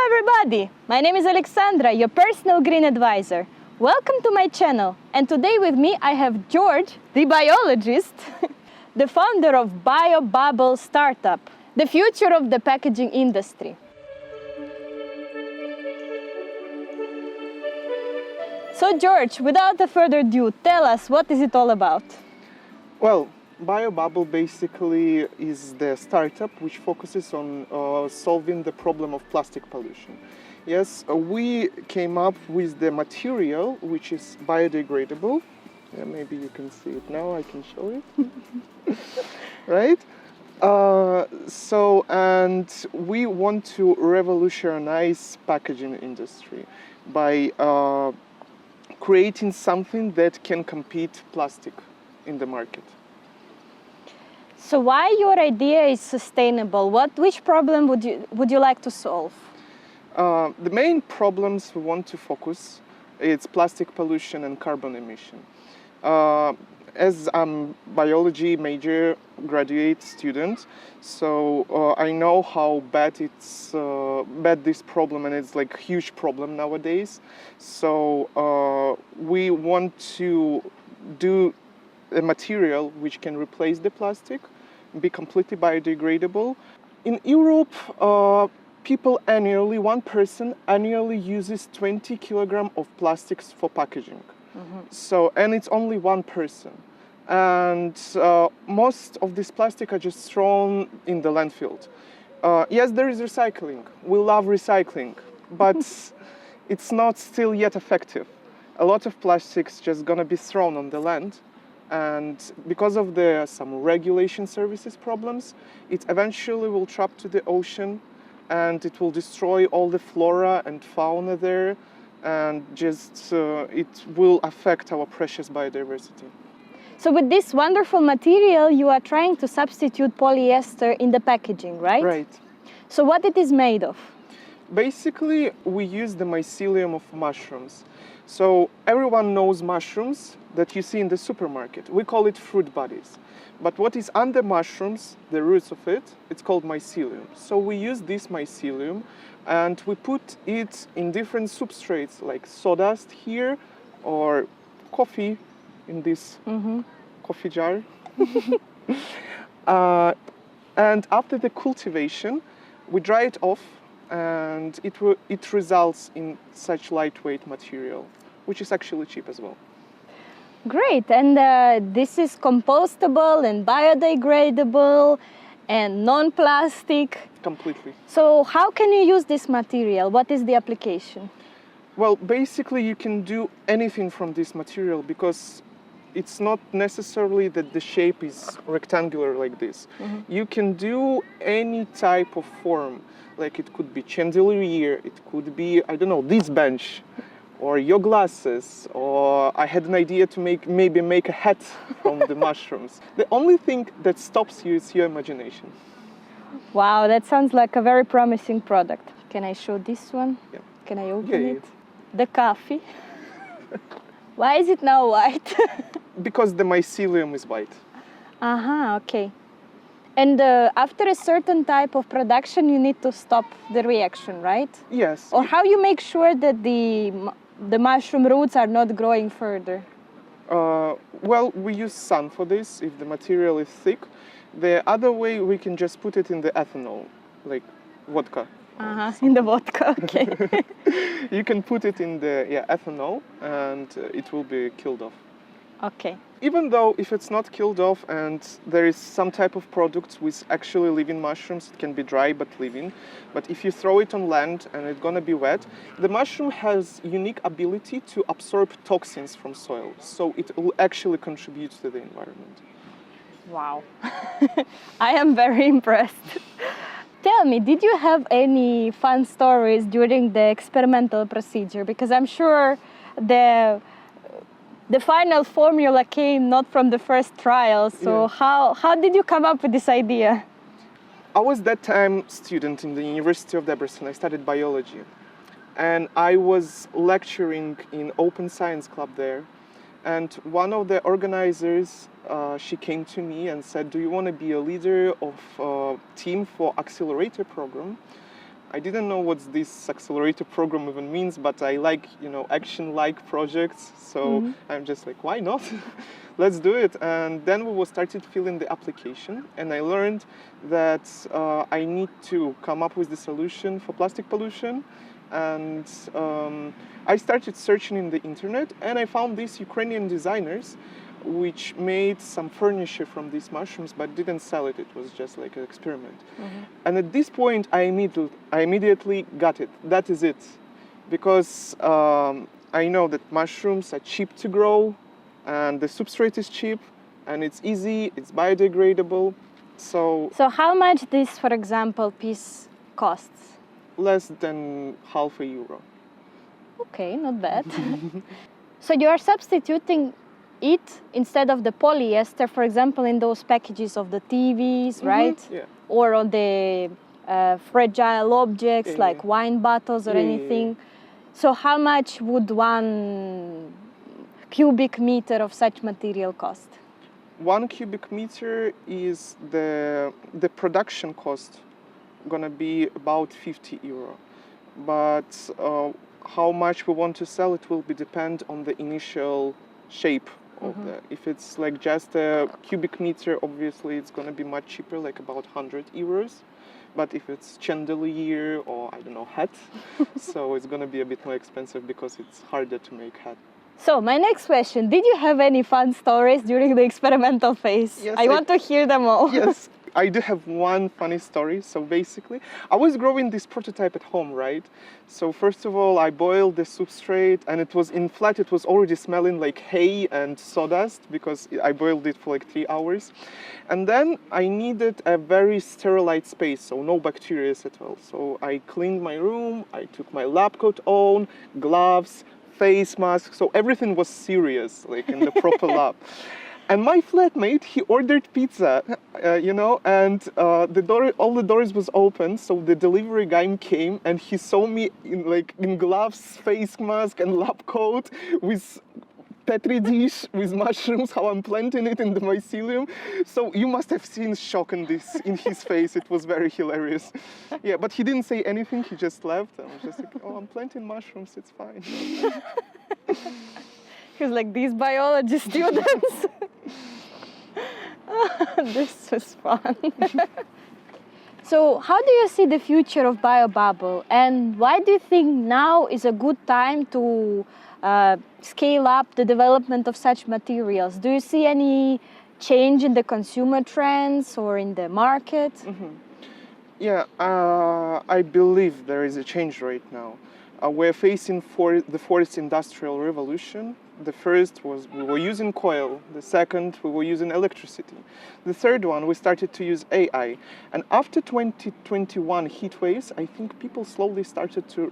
everybody! My name is Alexandra, your personal green advisor. Welcome to my channel, and today with me I have George, the biologist, the founder of BioBubble startup, the future of the packaging industry. So George, without further ado, tell us, what is it all about? Well, BioBubble basically is the startup which focuses on solving the problem of plastic pollution. Yes, we came up with the material which is biodegradable. Yeah, maybe you can see it now, I can show it. Right? And we want to revolutionize packaging industry by creating something that can compete plastic in the market. So why your idea is sustainable? Which problem would you like to solve? The main problems we want to focus is plastic pollution and carbon emission. As I'm biology major graduate student, so I know how bad bad this problem, and it's like a huge problem nowadays. So we want to do a material which can replace the plastic, be completely biodegradable. In Europe, people annually, one person annually uses 20 kilograms of plastics for packaging. So, and it's only one person. And most of this plastic are just thrown in the landfill. Yes, there is recycling. We love recycling, but it's not still yet effective. A lot of plastics just gonna be thrown on the land. And because of some regulation services problems, it eventually will trap to the ocean, and it will destroy all the flora and fauna there, and just it will affect our precious biodiversity. So with this wonderful material, you are trying to substitute polyester in the packaging, right? Right. So what it is made of? Basically, we use the mycelium of mushrooms. So everyone knows mushrooms that you see in the supermarket. We call it fruit bodies. But what is under mushrooms, the roots of it, it's called mycelium. So we use this mycelium and we put it in different substrates like sawdust here or coffee in this coffee jar. And after the cultivation, we dry it off, and it results in such lightweight material, which is actually cheap as well. Great, and this is compostable and biodegradable and non-plastic. Completely. So how can you use this material? What is the application? Well, basically you can do anything from this material, because it's not necessarily that the shape is rectangular like this. You can do any type of form. Like it could be chandelier, it could be, I don't know, this bench, or your glasses, or I had an idea to maybe make a hat from the mushrooms. The only thing that stops you is your imagination. Wow, that sounds like a very promising product. Can I show this one? Yeah. Can I open it? Yeah. The coffee. Why is it now white? Because the mycelium is white. Okay. And after a certain type of production, you need to stop the reaction, right? Yes. Or how you make sure that the mushroom roots are not growing further? Well, we use sun for this if the material is thick. The other way, we can just put it in the ethanol, like vodka. In the vodka, okay. You can put it in the ethanol, and it will be killed off. Okay. Even though if it's not killed off and there is some type of product with actually living mushrooms, it can be dry but living. But if you throw it on land and it's gonna be wet, the mushroom has unique ability to absorb toxins from soil. So it will actually contribute to the environment. Wow. I am very impressed. Tell me, did you have any fun stories during the experimental procedure? Because I'm sure the final formula came not from the first trial. So how did you come up with this idea? I was that time student in the University of Debrecen. I studied biology. And I was lecturing in Open Science Club there. And one of the organizers, she came to me and said, do you want to be a leader of a team for accelerator program? I didn't know what this accelerator program even means, but I like, action-like projects. So I'm just like, why not? Let's do it. And then we started filling the application, and I learned that I need to come up with the solution for plastic pollution. And I started searching in the internet, and I found these Ukrainian designers which made some furniture from these mushrooms but didn't sell it. It was just like an experiment. And at this point, I immediately got it. That is it. Because I know that mushrooms are cheap to grow, and the substrate is cheap, and it's easy, it's biodegradable. So how much this, for example, piece costs? Less than €0.50. Okay, not bad. So you are substituting it instead of the polyester, for example, in those packages of the TVs, right? Yeah. Or on the fragile objects like wine bottles or anything. Yeah. So how much would 1 cubic meter of such material cost? 1 cubic meter is the production cost gonna be about €50. But how much we want to sell, it will be depend on the initial shape of if it's like just a cubic meter, obviously it's going to be much cheaper, like about €100. But if it's chandelier or I don't know, hat, so it's going to be a bit more expensive because it's harder to make hat. So my next question, did you have any fun stories during the experimental phase? Yes, I want to hear them all. Yes, I do have one funny story. So basically, I was growing this prototype at home, right? So first of all, I boiled the substrate, and it was in flat. It was already smelling like hay and sawdust because I boiled it for like 3 hours. And then I needed a very sterilized space, so no bacteria at all. So I cleaned my room, I took my lab coat on, gloves, face mask, so everything was serious, like in the proper lab. And my flatmate, he ordered pizza, and all the doors was open, so the delivery guy came and he saw me in gloves, face mask, and lab coat with Petri dish with mushrooms, how I'm planting it in the mycelium. So you must have seen shock in his face. It was very hilarious. Yeah, but he didn't say anything. He just left. I was just like, oh, I'm planting mushrooms. It's fine. He was like, these biology students. This was fun. So how do you see the future of BioBubble, and why do you think now is a good time to scale up the development of such materials? Do you see any change in the consumer trends or in the market? Yeah, I believe there is a change right now. We're facing the fourth industrial revolution. The first was we were using coal. The second, we were using electricity. The third one, we started to use AI. And after 2021 heat waves, I think people slowly started to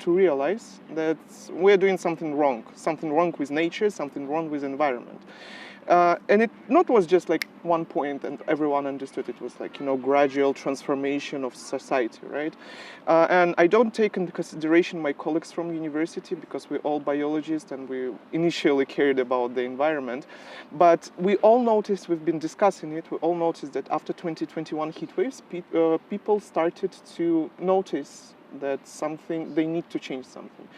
realize that we're doing something wrong with nature, something wrong with environment. And it not was just like one point and everyone understood. It was like, gradual transformation of society, right? And I don't take into consideration my colleagues from university because we're all biologists and we initially cared about the environment. But we all noticed, we've been discussing it, we all noticed that after 2021 heat waves, people started to notice that they need to change something.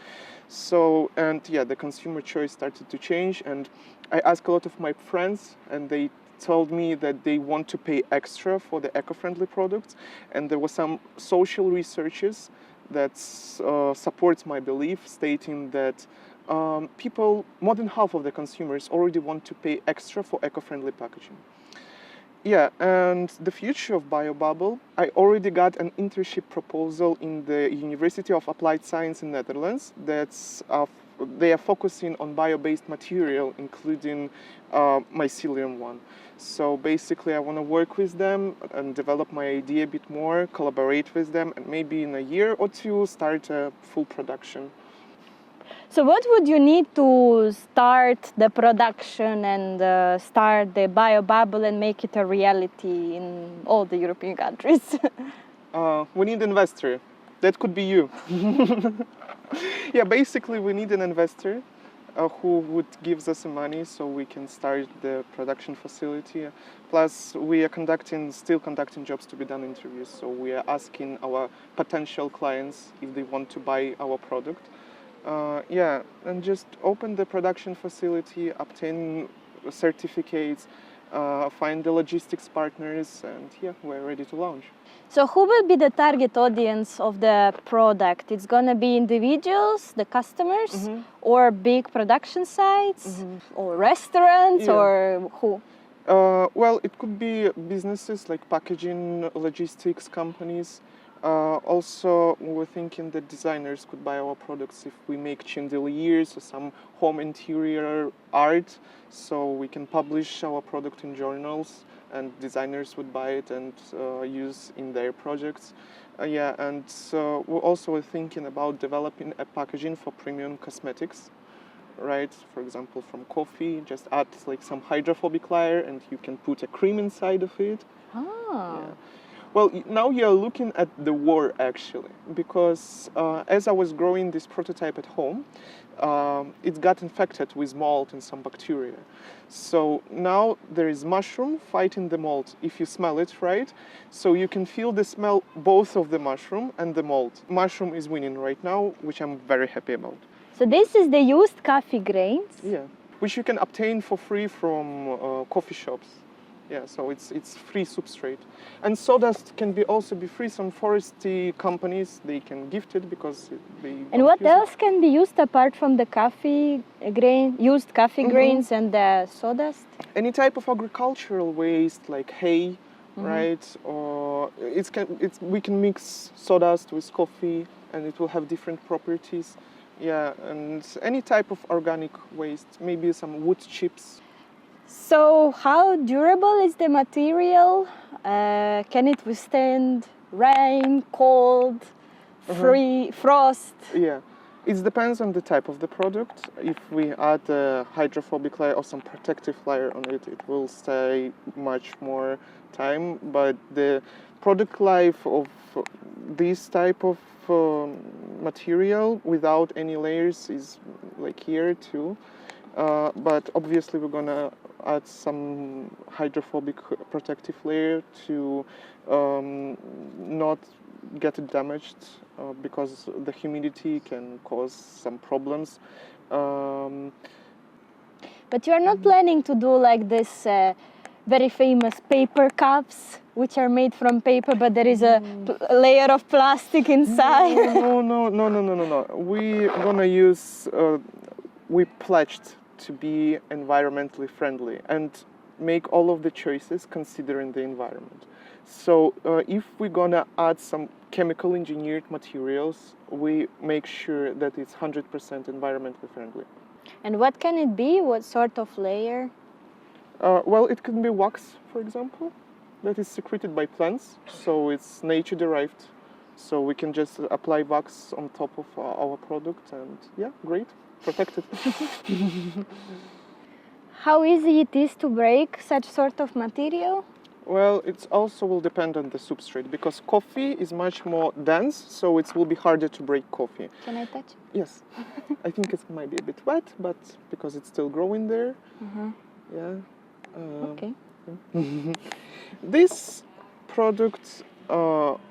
So, the consumer choice started to change, and I asked a lot of my friends, and they told me that they want to pay extra for the eco-friendly products, and there were some social researches that supports my belief, stating that more than half of the consumers already want to pay extra for eco-friendly packaging. Yeah, and the future of BioBubble, I already got an internship proposal in the University of Applied Science in Netherlands. They are focusing on bio-based material, including mycelium one. So basically, I want to work with them and develop my idea a bit more, collaborate with them, and maybe in a year or two start a full production. So what would you need to start the production and start the BioBubble and make it a reality in all the European countries? We need an investor. That could be you. Yeah, basically we need an investor. who would give us money so we can start the production facility. Plus, we are still conducting jobs to be done interviews. So we are asking our potential clients if they want to buy our product. And just open the production facility, obtain certificates, find the logistics partners, and we're ready to launch. So who will be the target audience of the product? It's going to be individuals, the customers, or big production sites, or restaurants, or who? Well, it could be businesses like packaging, logistics companies. Also, we're thinking that designers could buy our products if we make chandeliers or some home interior art, so we can publish our product in journals and designers would buy it and use in their projects. And so we're also thinking about developing a packaging for premium cosmetics, right? For example, from coffee, just add like some hydrophobic layer and you can put a cream inside of it. Well, now you're looking at the war actually, because as I was growing this prototype at home, it got infected with mold and some bacteria. So now there is mushroom fighting the mold, if you smell it, right? So you can feel the smell both of the mushroom and the mold. Mushroom is winning right now, which I'm very happy about. So this is the used coffee grains? Yeah, which you can obtain for free from coffee shops. Yeah, so it's free substrate. And sawdust can also be free. Some forestry companies, they can gift it because they And what else can be used apart from the used coffee grains and the sawdust? Any type of agricultural waste like hay, right? Or we can mix sawdust with coffee and it will have different properties. Yeah, and any type of organic waste, maybe some wood chips. So how durable is the material? Can it withstand rain, cold, frost? Yeah, it depends on the type of the product. If we add a hydrophobic layer or some protective layer on it, it will stay much more time. But the product life of this type of material without any layers is like year or two. But obviously we're gonna add some hydrophobic protective layer to not get it damaged because the humidity can cause some problems. But you are not planning to do like this very famous paper cups, which are made from paper, but there is a layer of plastic inside? No. We're gonna use, we pledged to be environmentally friendly and make all of the choices considering the environment. So if we're gonna add some chemical engineered materials, we make sure that it's 100% environmentally friendly. And what can it be? What sort of layer? Well, it can be wax, for example, that is secreted by plants, so it's nature derived. So we can just apply wax on top of our product and great. Protected. How easy it is to break such sort of material? Well, it also will depend on the substrate because coffee is much more dense, so it will be harder to break coffee. Can I touch? Yes. I think it might be a bit wet, but because it's still growing there. Okay. This product,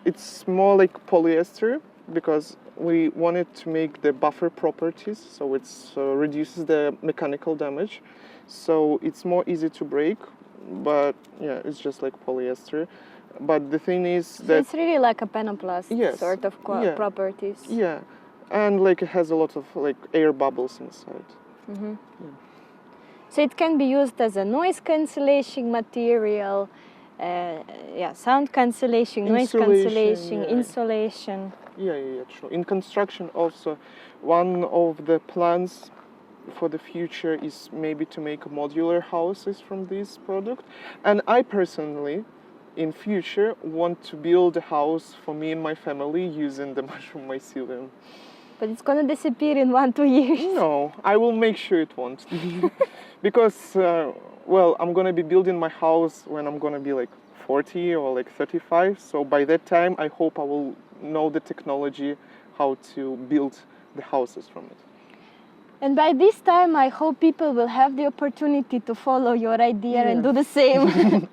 it's more like polyester because we wanted to make the buffer properties, so it reduces the mechanical damage. So it's more easy to break, but it's just like polyester. But the thing is that it's really like a penoplast sort of properties. Yeah, and like it has a lot of like air bubbles inside. So it can be used as a noise cancellation material, sound cancellation, noise cancellation, insulation. Yeah, true. In construction also, one of the plans for the future is maybe to make modular houses from this product. And I personally, in future, want to build a house for me and my family using the mushroom mycelium. But it's gonna disappear in 1-2 years. No, I will make sure it won't. Because, I'm gonna be building my house when I'm gonna be like 40 or like 35. So by that time, I hope I will know the technology, how to build the houses from it. And by this time, I hope people will have the opportunity to follow your idea and do the same.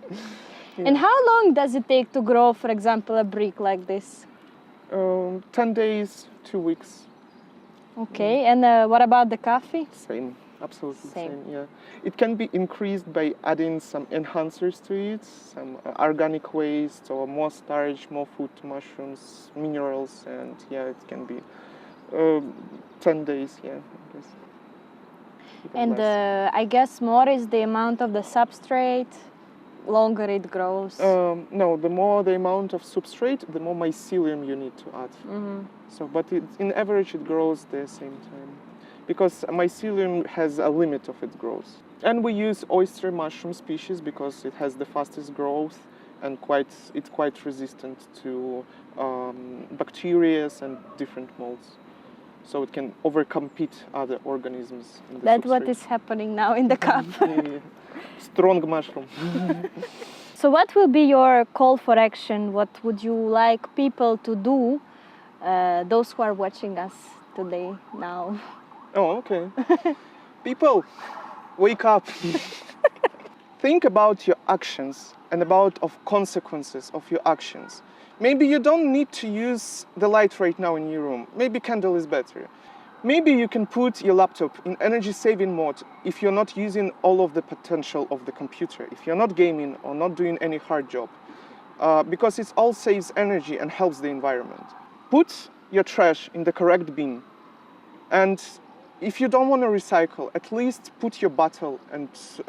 And how long does it take to grow, for example, a brick like this? 10 days, 2 weeks. Okay, and what about the coffee? Same, absolutely same. Yeah, it can be increased by adding some enhancers to it, some organic waste or more starch, more food mushrooms, minerals, and yeah, it can be 10 days. Yeah, I guess. And I guess more is the amount of the substrate, longer it grows. No, the more the amount of substrate, the more mycelium you need to add. So, but in average, it grows the same time, because mycelium has a limit of its growth. And we use oyster mushroom species because it has the fastest growth and it's quite resistant to bacteria and different molds. So it can overcompete other organisms in the That's substrate. what is happening now in the cup. Yeah. Strong mushroom. So what will be your call for action? What would you like people to do, those who are watching us today, now? Oh, okay. People, wake up. Think about your actions and about of consequences of your actions. Maybe you don't need to use the light right now in your room. Maybe candle is better. Maybe you can put your laptop in energy saving mode if you're not using all of the potential of the computer, if you're not gaming or not doing any hard job, because it all saves energy and helps the environment. Put your trash in the correct bin. And if you don't want to recycle, at least put your bottle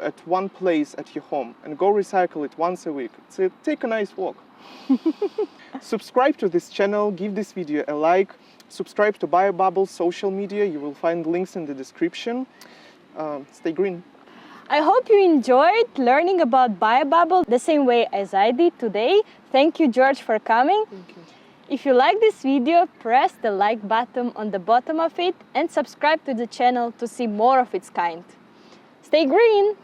at one place at your home and go recycle it once a week. So take a nice walk. Subscribe to this channel, give this video a like, subscribe to BioBubble social media, you will find links in the description. Stay green. I hope you enjoyed learning about BioBubble the same way as I did today. Thank you, George, for coming. Thank you. If you like this video, press the like button on the bottom of it and subscribe to the channel to see more of its kind. Stay green!